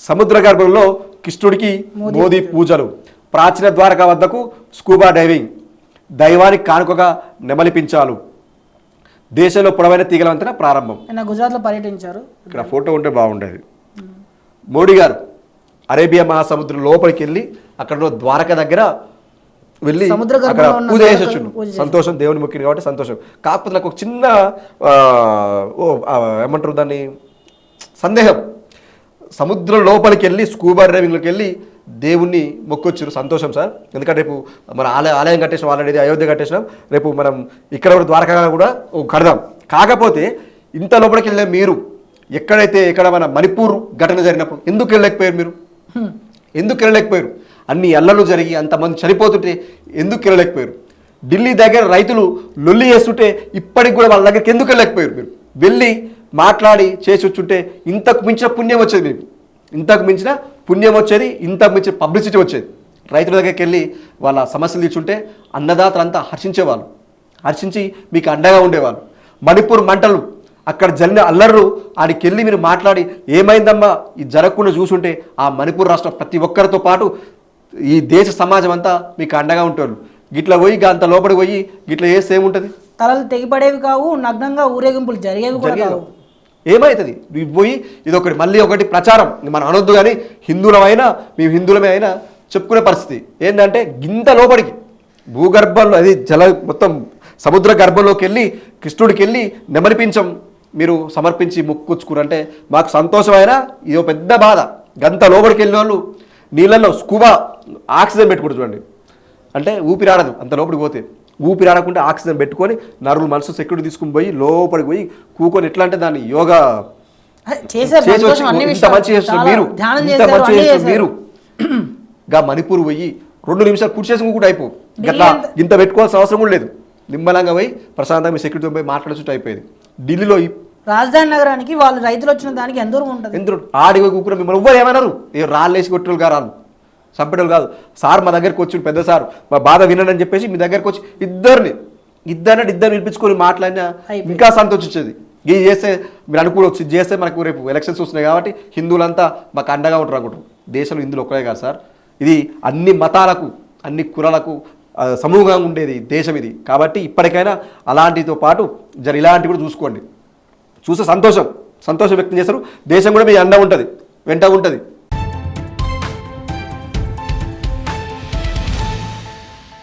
సముద్ర గర్భంలో కృష్ణుడికి మోదీ పూజలు, ప్రాచీన ద్వారక వద్దకు స్కూబా డైవింగ్, దైవానికి కానుకగా నెమలిపించాలు, దేశంలో పొడవైన తీగల వంతెన ప్రారంభం. గుజరాత్లో పర్యటించారు. ఇక్కడ ఫోటో ఉంటే బాగుండేది. మోడీ గారు అరేబియా మహాసముద్రం లోపలికి వెళ్ళి అక్కడ ద్వారక దగ్గర వెళ్ళి అక్కడ పూజ చేసి వచ్చిండు. సంతోషం, దేవుని మొక్కింది కాబట్టి సంతోషం. కాకపోతే నాకు ఒక చిన్న ఏమంటారు దాన్ని సందేహం, సముద్రం లోపలికి వెళ్ళి స్కూబా డ్రైవింగ్లోకి వెళ్ళి దేవుణ్ణి మొక్కొచ్చారు. సంతోషం సార్, ఎందుకంటే రేపు మన ఆలయం కట్టేసినాం, ఆల్రెడీ అయోధ్య కట్టేసినాం, రేపు మనం ఇక్కడ కూడా ద్వారకా కూడా కడదాం. కాకపోతే ఇంత లోపలికి వెళ్ళే మీరు ఎక్కడ మన మణిపూర్ ఘటన జరిగినప్పుడు ఎందుకు వెళ్ళలేకపోయారు? మీరు ఎందుకు వెళ్ళలేకపోయారు? అన్ని అల్లలు జరిగి అంతమంది చనిపోతుంటే ఎందుకు వెళ్ళలేకపోయారు? ఢిల్లీ దగ్గర రైతులు లొల్లి చేస్తుంటే ఇప్పటికి కూడా వాళ్ళ దగ్గరికి ఎందుకు వెళ్ళలేకపోయారు? మీరు వెళ్ళి మాట్లాడి చేసి వచ్చుంటే ఇంతకు మించిన పుణ్యం వచ్చేది, మీకు ఇంతకు మించిన పుణ్యం వచ్చేది, ఇంతకు మించిన పబ్లిసిటీ వచ్చేది. రైతుల దగ్గరికి వెళ్ళి వాళ్ళ సమస్యలు తీర్చుంటే అన్నదాతలంతా హర్షించేవాళ్ళు, హర్షించి మీకు అండగా ఉండేవాళ్ళు. మణిపూర్ మంటలు అక్కడ జరిగిన అల్లర్లు ఆడికి వెళ్ళి మీరు మాట్లాడి ఏమైందమ్మా ఇది జరగకుండా చూసుంటే ఆ మణిపూర్ రాష్ట్రం ప్రతి ఒక్కరితో పాటు ఈ దేశ సమాజం అంతా మీకు అండగా ఉంటారు. గిట్ల పోయి అంత లోపలికి పోయి గిట్ల చేస్తే ఏముంటుంది? తలలు తెగిపడేవి కావు, నగ్నంగా ఊరేగింపులు జరిగేవి కూడా కావు. ఏమవుతుంది? పోయి ఇదొకటి మళ్ళీ ఒకటి ప్రచారం మనం అనొద్దు, కానీ హిందువులమైనా మేము హిందువులమే అయినా చెప్పుకునే పరిస్థితి ఏంటంటే గింత లోపలికి భూగర్భంలో అది మొత్తం సముద్ర గర్భంలోకి వెళ్ళి కృష్ణుడికి వెళ్ళి నెమలిపించం మీరు సమర్పించి మొక్కుచ్చుకురంటే మాకు సంతోషమైనా ఇదో పెద్ద బాధ. గంత లోపలికి వెళ్ళిన వాళ్ళు నీళ్ళల్లో స్కూబా ఆక్సిజన్ పెట్టుకుంటారు చూడండి, అంటే ఊపిరాడదు అంత లోపలికి పోతే, ఊపిరాడకుండా ఆక్సిజన్ పెట్టుకొని నరువులు మనసు సెక్యూరిటీ తీసుకుని పోయి లోపలికి పోయి కూకొని ఎట్లా అంటే దాన్ని యోగా ఇంత మంచి చేస్తున్నారు మీరు, ఇంత మంచి చేస్తున్నారు మీరు. గా మణిపూర్ పోయి 2 నిమిషాలు కూర్చేసి కూడా అయిపో గట్లా ఇంత పెట్టుకోవాల్సిన అవసరం కూడా లేదు. నిమ్మలంగా పోయి ప్రశాంతంగా మీ సెక్యూరిటీతో పోయి మాట్లాడుతూ అయిపోయేది. ఢిల్లీలో రాజధాని నగరానికి వాళ్ళు రైతులు వచ్చిన దానికి ఎంత దూరం ఉంటుంది? ఎందుకు ఆడిపోయి కూకుని మిమ్మల్ని ఎవ్వరు ఏమన్నారు? రాళ్ళేసి కొట్టేవాళ్ళు గారు, చంపేటోళ్ళు కాదు. సార్ మా దగ్గరికి వచ్చి పెద్ద సార్ మా బాధ వినని చెప్పేసి మీ దగ్గరికి వచ్చి ఇద్దరిని పిలిపించుకొని మాట్లాడినా ఇంకా సంతోషించేది. ఇది చేస్తే మీరు అనుకోవచ్చు, ఇది చేస్తే మనకు రేపు ఎలక్షన్స్ వస్తున్నాయి కాబట్టి హిందువులంతా మాకు అండగా ఉంటారు అనుకుంటారు. దేశంలో హిందువులు ఒక్కడే కాదు సార్, ఇది అన్ని మతాలకు అన్ని కులాలకు సమూహంగా ఉండేది దేశం ఇది. కాబట్టి ఇప్పటికైనా అలాంటితో పాటు ఇలాంటివి కూడా చూసుకోండి. చూస్తే సంతోషం వ్యక్తం చేస్తారు. దేశం కూడా మీ అండ ఉంటుంది, వెంట ఉంటుంది.